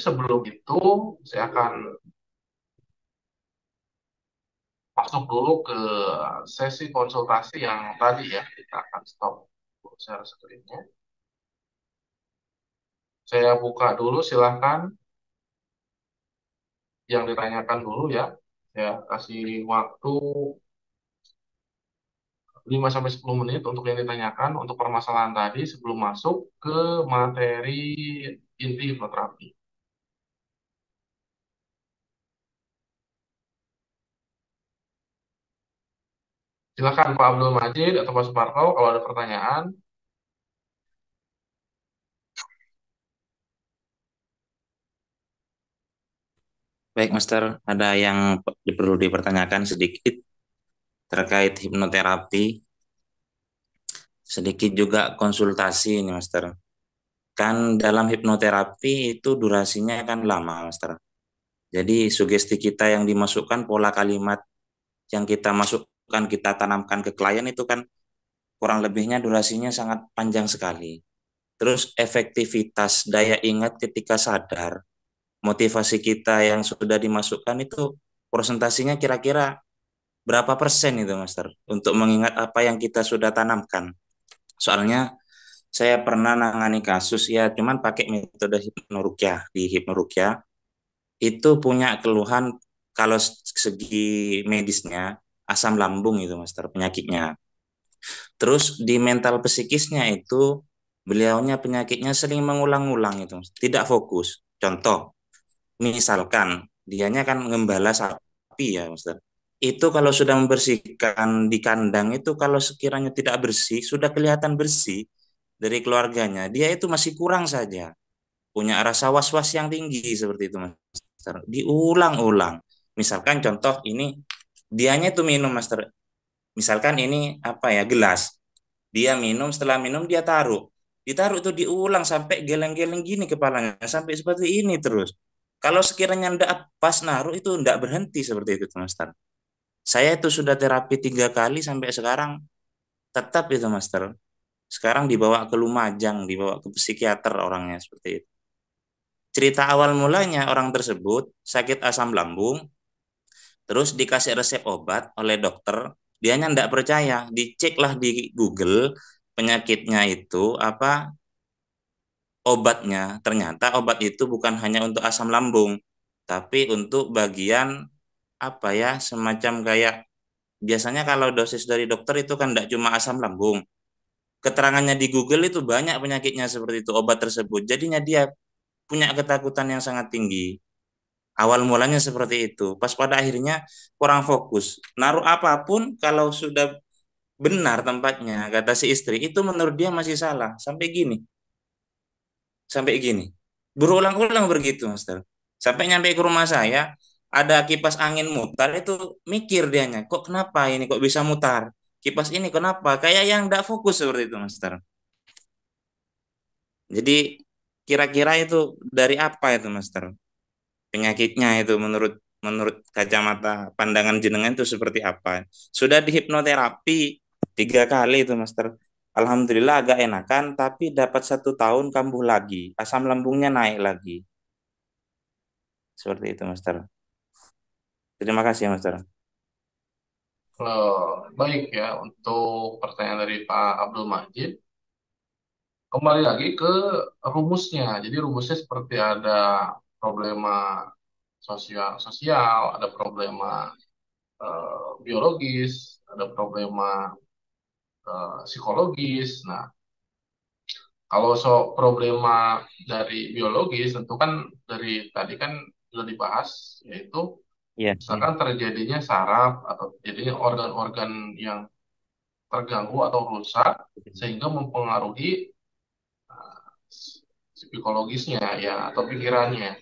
sebelum itu saya akan masuk dulu ke sesi konsultasi yang tadi ya. Kita akan stop share screen-nya. Saya buka dulu, silahkan yang ditanyakan dulu ya. Saya kasih waktu 5 sampai 10 menit untuk yang ditanyakan untuk permasalahan tadi sebelum masuk ke materi inti hipnoterapi. Silakan Pak Abdul Majid atau Pak Suparto kalau ada pertanyaan. Baik, Master. Ada yang perlu dipertanyakan sedikit terkait hipnoterapi, sedikit juga konsultasi ini, Master. Kan dalam hipnoterapi itu durasinya kan lama, Master. Jadi sugesti kita yang dimasukkan, pola kalimat yang kita masukkan, kita tanamkan ke klien itu kan kurang lebihnya durasinya sangat panjang sekali. Terus efektivitas daya ingat ketika sadar, motivasi kita yang sudah dimasukkan itu presentasinya kira-kira berapa persen itu, Master, untuk mengingat apa yang kita sudah tanamkan. Soalnya saya pernah nangani kasus ya, cuman pakai metode hipnorukyah. Di hipnorukyah itu punya keluhan kalau segi medisnya asam lambung itu, Master, penyakitnya. Terus di mental psikisnya itu beliaunya penyakitnya sering mengulang-ulang itu, tidak fokus. Contoh, misalkan dianya kan ngembala sapi ya, Master. Itu kalau sudah membersihkan di kandang itu kalau sekiranya tidak bersih, sudah kelihatan bersih dari keluarganya, dia itu masih kurang saja. Punya rasa was-was yang tinggi seperti itu, Master. Diulang-ulang. Misalkan contoh ini, dianya itu minum, Master. Misalkan ini apa ya, gelas. Dia minum, setelah minum dia taruh. Ditaruh itu diulang sampai geleng-geleng gini kepalanya, sampai seperti ini terus. Kalau sekiranya ndak pas naruh itu ndak berhenti seperti itu, Master. Saya itu sudah terapi 3 kali sampai sekarang tetap itu, Master. Sekarang dibawa ke Lumajang, dibawa ke psikiater orangnya seperti itu. Cerita awal mulanya orang tersebut sakit asam lambung, terus dikasih resep obat oleh dokter, dianya ndak percaya, diceklah di Google penyakitnya itu apa obatnya. Ternyata obat itu bukan hanya untuk asam lambung, tapi untuk bagian apa ya, semacam kayak biasanya kalau dosis dari dokter itu kan tidak cuma asam lambung. Keterangannya di Google itu banyak penyakitnya seperti itu obat tersebut. Jadinya dia punya ketakutan yang sangat tinggi. Awal mulanya seperti itu. Pas pada akhirnya kurang fokus. Naruh apapun kalau sudah benar tempatnya, kata si istri, itu menurut dia masih salah. Sampai gini. Berulang-ulang begitu, Master. Sampai nyampe ke rumah saya, ada kipas angin mutar itu mikir dianya, kok kenapa ini kok bisa mutar? Kipas ini kenapa? Kayak yang tidak fokus seperti itu, Master. Jadi kira-kira itu dari apa itu, Master? Penyakitnya itu menurut menurut kacamata pandangan jenengan itu seperti apa? Sudah dihipnoterapi 3 kali itu, Master. Alhamdulillah agak enakan, tapi dapat 1 tahun kambuh lagi, asam lambungnya naik lagi. Seperti itu, Master. Terima kasih, Master. Baik ya, untuk pertanyaan dari Pak Abdul Majid, kembali lagi ke rumusnya. Jadi rumusnya seperti ada problema sosial, ada problema biologis, ada problema psikologis. Nah, kalau problema dari biologis, tentu kan dari tadi kan sudah dibahas, yaitu Iya, iya. misalkan terjadinya saraf atau terjadinya organ-organ yang terganggu atau rusak sehingga mempengaruhi psikologisnya ya atau pikirannya.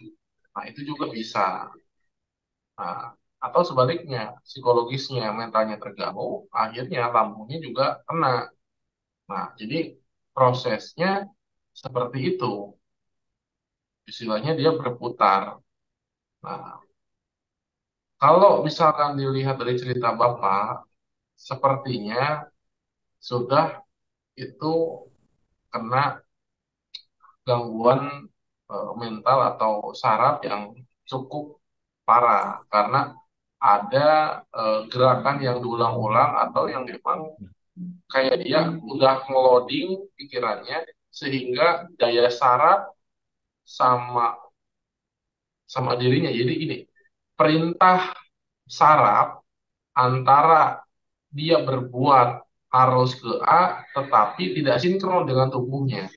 Nah, itu juga bisa. Nah, atau sebaliknya, psikologisnya, mentalnya terganggu, akhirnya lambungnya juga kena. Nah, jadi prosesnya seperti itu. Istilahnya dia berputar. Nah, kalau misalkan dilihat dari cerita Bapak, sepertinya sudah itu kena gangguan mental atau saraf yang cukup parah karena ada gerakan yang diulang-ulang atau yang memang kayak dia udah ngeloading pikirannya sehingga daya saraf sama sama dirinya. Jadi ini perintah saraf antara dia berbuat harus ke A tetapi tidak sinkron dengan tubuhnya.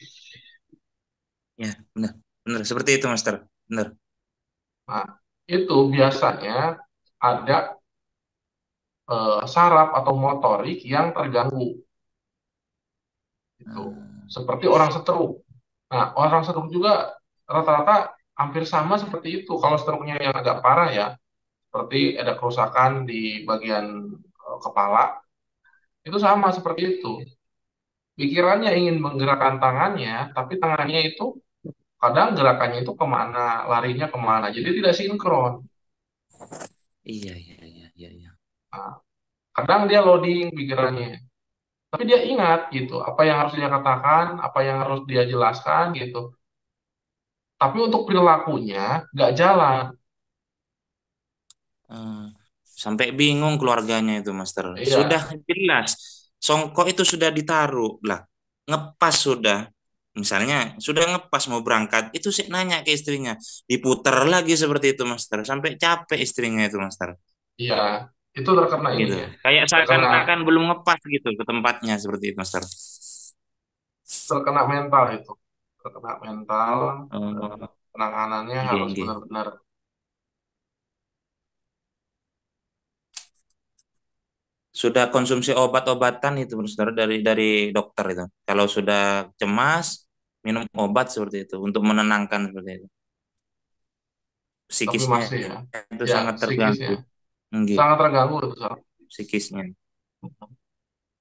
Ya, benar. Benar seperti itu, Master. Benar. Nah, itu biasanya ada saraf atau motorik yang terganggu itu. Hmm. Seperti orang stroke. Nah, orang stroke juga rata-rata hampir sama seperti itu. Kalau stroke-nya yang agak parah ya, seperti ada kerusakan di bagian kepala, itu sama seperti itu. Pikirannya ingin menggerakkan tangannya, tapi tangannya itu kadang gerakannya itu kemana, larinya kemana. Jadi tidak sinkron. Iya, iya, iya, iya, iya. Nah, kadang dia loading pikirannya. Tapi dia ingat gitu, apa yang harus dia katakan, apa yang harus dia jelaskan gitu. Tapi untuk perilakunya nggak jalan. Hmm. Sampai bingung keluarganya itu, Master. Sudah Iya, jelas, songkok itu sudah ditaruh lah, ngepas sudah. Misalnya sudah ngepas mau berangkat, itu sih nanya ke istrinya, diputar lagi seperti itu, Master. Sampai capek istrinya itu, Master. iya, itu terkena ini Gitu. ya, Kayak terkena seakan-akan belum ngepas gitu ke tempatnya seperti itu, Master. terkena mental itu, terkena mental. Dan Oh, penanganannya nggih, harus nggih. benar-benar. Sudah konsumsi obat-obatan itu, Master, dari dokter itu. Kalau sudah cemas, minum obat seperti itu untuk menenangkan seperti itu. Tapi Psikisnya masih ya, itu ya sangat psikisnya terganggu. Nggih, sangat terganggu itu Sar. psikisnya.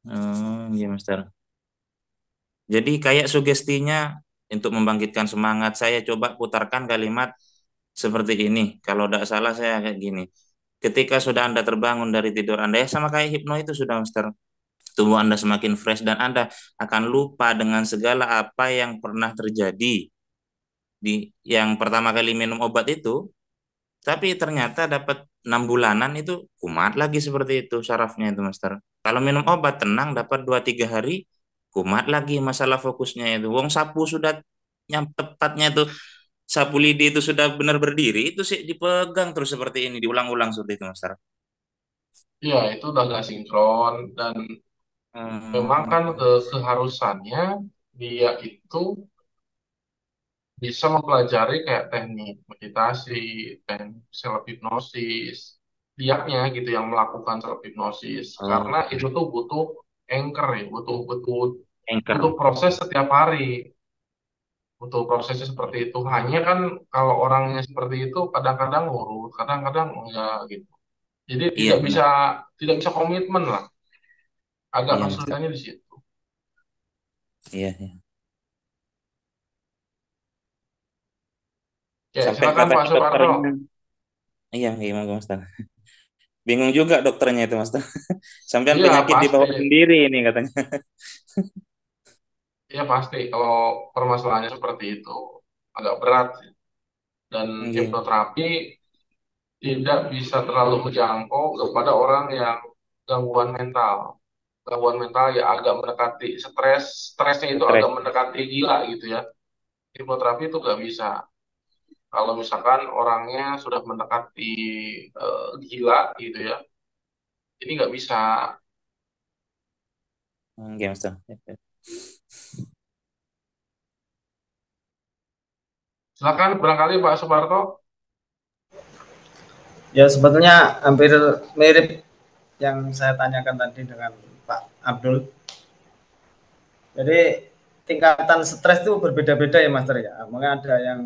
Oh, iya, Master. Jadi kayak sugestinya untuk membangkitkan semangat, saya coba putarkan kalimat seperti ini. Kalau tidak salah saya kayak gini. Ketika sudah Anda terbangun dari tidur Anda, ya sama kayak hipno itu sudah, Master. Tubuh Anda semakin fresh dan Anda akan lupa dengan segala apa yang pernah terjadi di yang pertama kali minum obat itu, tapi ternyata dapat 6 bulanan itu kumat lagi seperti itu sarafnya itu, Master. Kalau minum obat tenang dapat 2 3 hari kumat lagi masalah fokusnya itu. Wong sapu sudah yang tepatnya itu sapu lidi itu sudah benar berdiri itu sih dipegang terus seperti ini diulang-ulang seperti itu, Master. Iya, itu udah gak sinkron dan memang kan Hmm. keharusannya dia itu bisa mempelajari kayak teknik meditasi, teknik self hipnosis, dianya gitu yang melakukan self hipnosis Oh, karena itu tuh butuh anchor ya, butuh butuh butuh anchor. proses setiap hari, butuh prosesnya seperti itu. Hanya kan kalau orangnya seperti itu kadang-kadang ngurus, kadang-kadang enggak gitu. Jadi Iya, benar. tidak bisa komitmen lah. Agak Iya, Master. kesulitannya di situ. Iya, iya. Ya, Sampai silakan Pak katanya Suparto. dokternya, iya, gimana, Mas? Bingung juga dokternya itu, Mas. Sampean Iya, penyakit pasti. dibawa sendiri ini katanya. Iya, pasti. Kalau permasalahannya seperti itu, agak berat sih. Dan Nggih. hipnoterapi tidak bisa terlalu menjangkau kepada orang yang gangguan mental. Gangguan mental ya agak mendekati stres, stresnya itu agak Stres. mendekati gila gitu ya. Hipnoterapi itu nggak bisa. Kalau misalkan orangnya sudah mendekati gila gitu ya, ini nggak bisa. Nggih, Mas. Silakan barangkali Pak Suparto. Ya sebetulnya hampir mirip yang saya tanyakan tadi dengan Pak Abdul. Jadi tingkatan stres itu berbeda-beda ya Master ya. Mungkin ada yang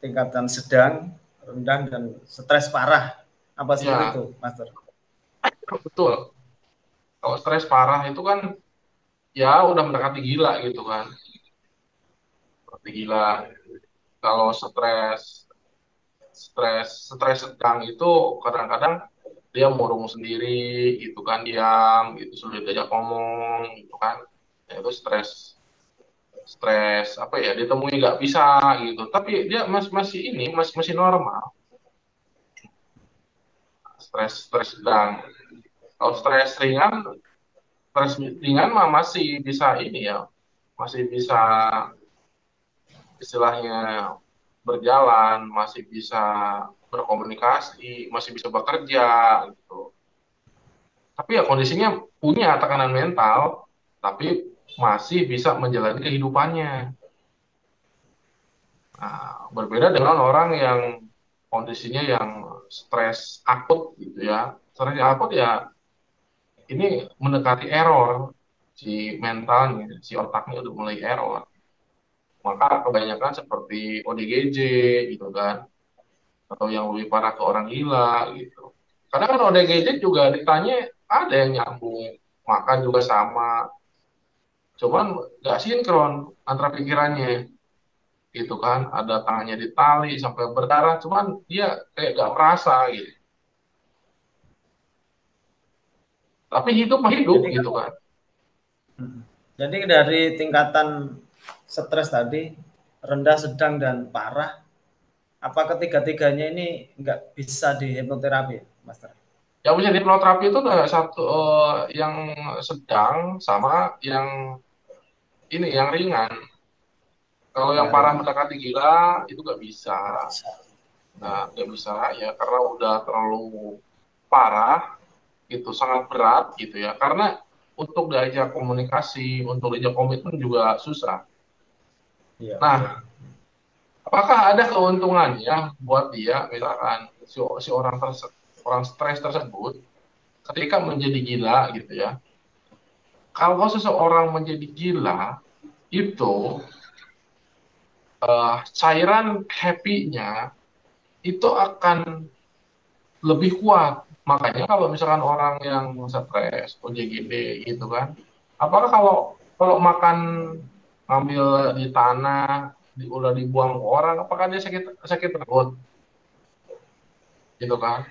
tingkatan sedang, rendah, dan stres parah. Apa seperti Ya, itu Master? betul. Kalau stres parah itu kan ya udah mendekati gila gitu kan. Mendekati gila. Kalau stres sedang itu kadang-kadang dia murung sendiri gitu kan, diam gitu, sulit diajak ngomong gitu kan. Ya, itu stres stres apa ya, ditemui nggak bisa gitu, tapi dia masih ini masih normal. Stres sedang. Kalau stres ringan mah masih bisa ini ya, masih bisa istilahnya berjalan, masih bisa berkomunikasi, masih bisa bekerja gitu. Tapi ya kondisinya punya tekanan mental, tapi masih bisa menjalani kehidupannya. Nah, berbeda dengan orang yang kondisinya yang stres akut gitu ya. Stres akut ya ini mendekati error, si mentalnya, si otaknya udah mulai error. Maka kebanyakan seperti ODGJ gitu kan, atau yang lebih parah ke orang gila gitu. Karena kan ODGJ juga ditanya ada yang nyambung, makan juga sama, cuman nggak sinkron antara pikirannya gitu kan. Ada tangannya ditali sampai berdarah, cuman dia kayak nggak merasa gitu. Tapi hidup mah hidup Jadi gitu kan. jadi dari tingkatan stres tadi rendah, sedang, dan parah, apa ketiga-tiganya ini nggak bisa di hipnoterapi, Master? Yang bisa di hipnoterapi itu ada satu yang sedang sama yang ini yang ringan. Kalau yang Yang parah ringan. mendekati gila itu nggak bisa. Nah, nggak bisa ya karena udah terlalu parah gitu, sangat berat gitu ya. Karena untuk diajak komunikasi, untuk diajak komitmen juga susah. Iya, betul. Nah, apakah ada keuntungannya buat dia misalkan si orang stres tersebut ketika menjadi gila gitu ya. Kalau seseorang menjadi gila itu cairan happy-nya itu akan lebih kuat. Makanya kalau misalkan orang yang stres, OJGD gitu kan, apakah kalau kalau makan ngambil di tanah, udah dibuang ke orang, apakah dia sakit sakit perut, gitu kan?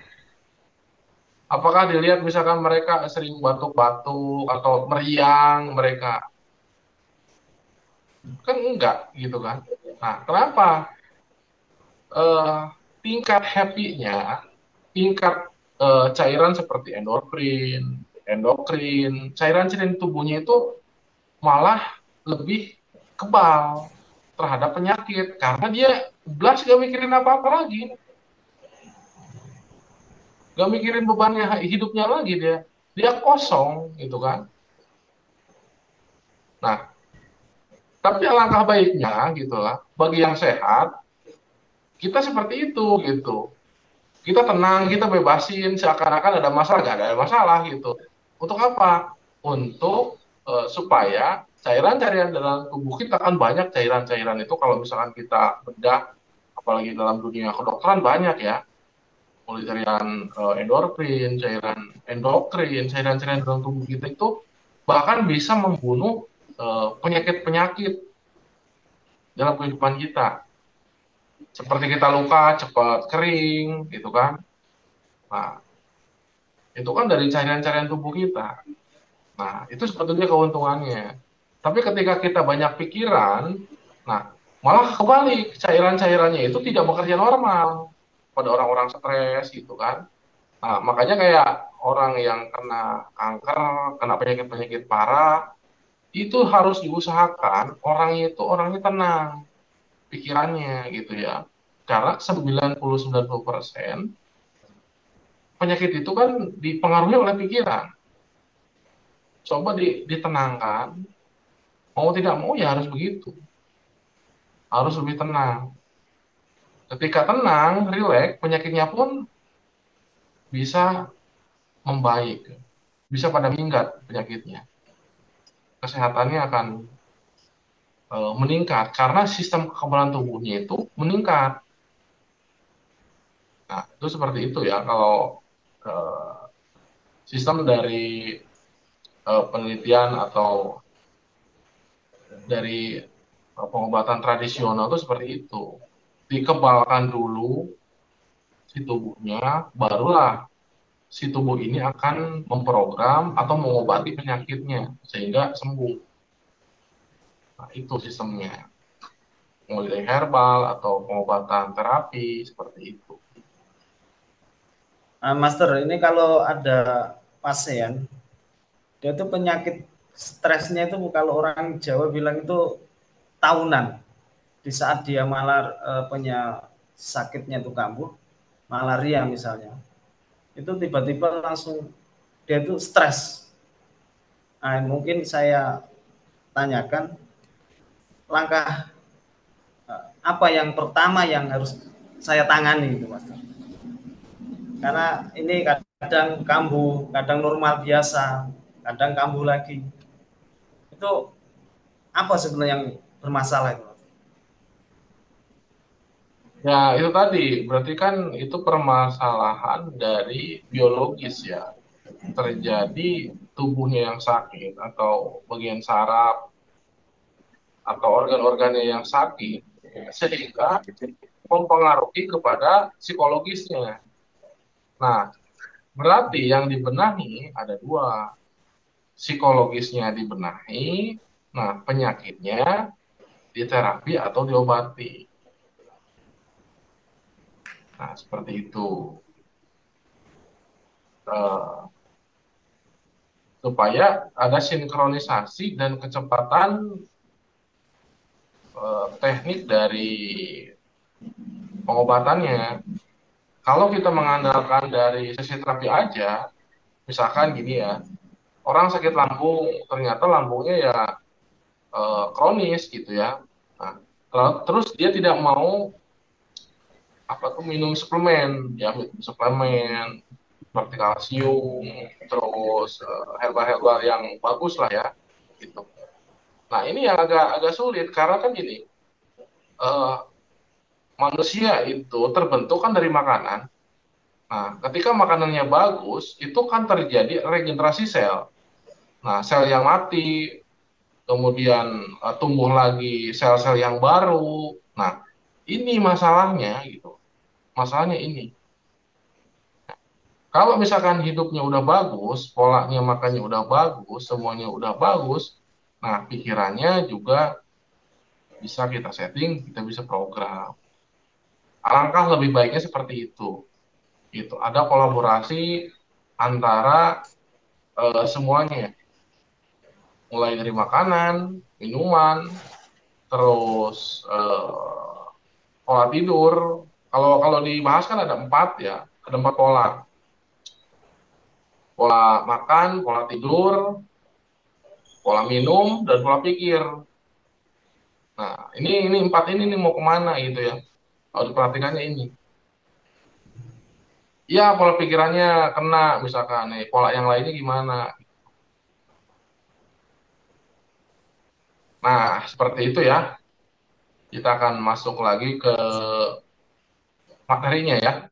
Apakah dilihat misalkan mereka sering batuk-batuk atau meriang mereka? Kan enggak, gitu kan? Nah, kenapa? eh, Tingkat happy-nya, tingkat cairan seperti endokrin, cairan-cairan tubuhnya itu malah lebih kebal terhadap penyakit karena dia belas gak mikirin apa-apa lagi, gak mikirin bebannya hidupnya lagi, dia kosong gitu kan. Nah, tapi alangkah baiknya gitulah bagi yang sehat kita seperti itu gitu. Kita tenang, kita bebasin seakan-akan ada masalah, gak ada masalah gitu. Untuk apa? Untuk supaya cairan-cairan dalam tubuh kita, kan banyak cairan-cairan itu kalau misalkan kita bedah, apalagi dalam dunia kedokteran banyak ya, mulai cairan endorfin, cairan endokrin, cairan-cairan dalam tubuh kita itu bahkan bisa membunuh penyakit-penyakit dalam kehidupan kita. Seperti kita luka cepat kering, gitu kan. Nah, itu kan dari cairan-cairan tubuh kita. Nah, itu sebetulnya keuntungannya. Tapi ketika kita banyak pikiran, nah, malah kebalik, cairan-cairannya itu tidak bekerja normal pada orang-orang stres gitu kan. Nah, makanya kayak orang yang kena kanker, kena penyakit-penyakit parah, itu harus diusahakan orangnya tenang pikirannya gitu ya. Karena 90-90% penyakit itu kan dipengaruhi oleh pikiran. Coba ditenangkan, mau tidak mau ya harus begitu. Harus lebih tenang. Ketika tenang, rileks, penyakitnya pun bisa membaik. Bisa pada minggat penyakitnya. Kesehatannya akan meningkat karena sistem kekebalan tubuhnya itu meningkat. Nah, itu seperti itu ya kalau eh, sistem dari penelitian atau dari pengobatan tradisional itu seperti itu. Dikebalkan dulu si tubuhnya, barulah si tubuh ini akan memprogram atau mengobati penyakitnya sehingga sembuh. Nah, itu sistemnya. Mulai herbal atau pengobatan terapi seperti itu. Master, ini kalau ada pasien, dia tuh penyakit stresnya itu kalau orang Jawa bilang itu tahunan. Di saat dia malah punya sakitnya itu kambuh, malaria misalnya, itu tiba-tiba langsung dia itu stres. Nah, mungkin saya tanyakan langkah apa yang pertama yang harus saya tangani itu, Mas. Karena ini kadang kambuh, kadang normal biasa, kadang kambuh lagi. Itu apa sebenarnya yang bermasalah itu? Ya, itu tadi, berarti kan itu permasalahan dari biologis ya. Terjadi tubuhnya yang sakit atau bagian saraf atau organ-organnya yang sakit, sehingga mempengaruhi kepada psikologisnya. Nah, berarti yang dibenahi ada dua. Psikologisnya dibenahi, nah penyakitnya diterapi atau diobati. Nah, seperti itu. Eh, supaya ada sinkronisasi dan kecepatan teknik dari pengobatannya. Kalau kita mengandalkan dari sesi terapi aja, misalkan gini ya, orang sakit lambung, ternyata lambungnya ya kronis gitu ya. Nah, terus dia tidak mau apa tuh minum suplemen, ya minum suplemen seperti kalsium, terus herbal-herbal yang bagus lah ya, gitu. Nah, ini yang agak agak sulit karena kan gini, eh, manusia itu terbentuk kan dari makanan. Nah, ketika makanannya bagus, itu kan terjadi regenerasi sel. Nah, sel yang mati, kemudian tumbuh lagi sel-sel yang baru. Nah, ini masalahnya gitu. Masalahnya ini. Kalau misalkan hidupnya udah bagus, polanya makannya udah bagus, semuanya udah bagus, nah pikirannya juga bisa kita setting, kita bisa program. Alangkah lebih baiknya seperti itu. Gitu. Ada kolaborasi antara semuanya, mulai dari makanan, minuman, terus pola tidur. Kalau kalau dibahas kan ada empat ya, ada empat pola. Pola makan, pola tidur, pola minum, dan pola pikir. Nah, ini empat ini nih mau kemana gitu ya? Kalau diperhatikannya ini. Ya, pola pikirannya kena misalkan nih, pola yang lainnya gimana? Nah, seperti itu ya. Kita akan masuk lagi ke materinya ya.